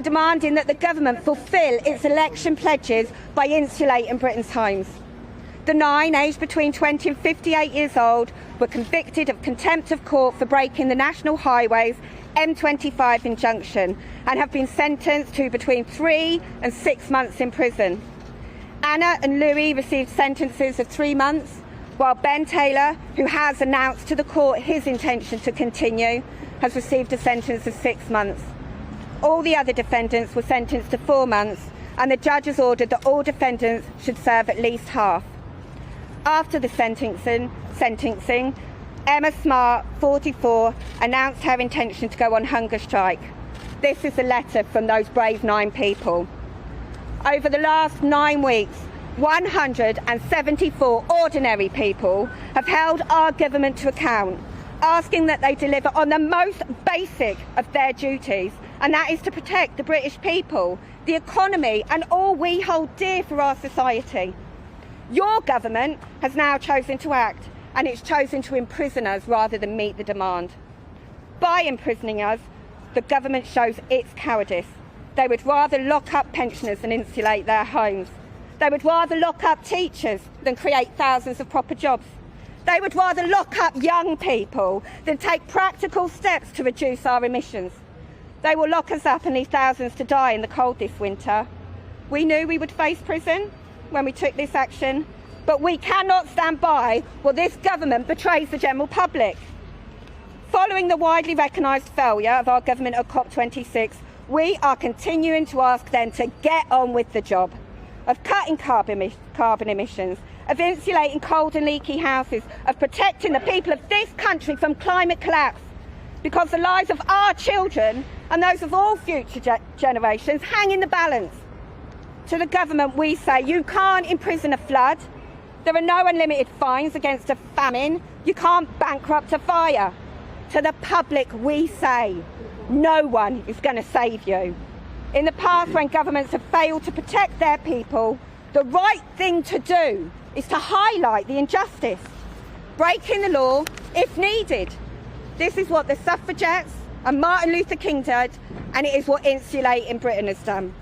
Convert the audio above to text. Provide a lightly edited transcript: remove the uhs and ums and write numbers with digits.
demanding that the government fulfil its election pledges by insulating Britain's homes. The 9, aged between 20 and 58 years old, were convicted of contempt of court for breaking the National Highways M25 Injunction and have been sentenced to between 3 and 6 months in prison. Anna and Louis received sentences of 3 months, while Ben Taylor, who has announced to the court his intention to continue, has received a sentence of 6 months. All the other defendants were sentenced to 4 months, and the judge has ordered that all defendants should serve at least half. After the sentencing, Emma Smart, 44, announced her intention to go on hunger strike. This is a letter from those brave 9 people. Over the last 9 weeks, 174 ordinary people have held our government to account, asking that they deliver on the most basic of their duties, and that is to protect the British people, the economy, and all we hold dear for our society. Your government has now chosen to act, and it's chosen to imprison us rather than meet the demand. By imprisoning us, the government shows its cowardice. They would rather lock up pensioners than insulate their homes. They would rather lock up teachers than create thousands of proper jobs. They would rather lock up young people than take practical steps to reduce our emissions. They will lock us up and leave thousands to die in the cold this winter. We knew we would face prison when we took this action, but we cannot stand by while this government betrays the general public. Following the widely recognised failure of our government at COP26, we are continuing to ask them to get on with the job of cutting carbon emissions, of insulating cold and leaky houses, of protecting the people of this country from climate collapse, because the lives of our children and those of all future generations hang in the balance. To the government we say, you can't imprison a flood, there are no unlimited fines against a famine, you can't bankrupt a fire. To the public we say, no one is going to save you. In the past, when governments have failed to protect their people, the right thing to do is to highlight the injustice, breaking the law if needed. This is what the suffragettes and Martin Luther King did, and it is what Insulate in Britain has done.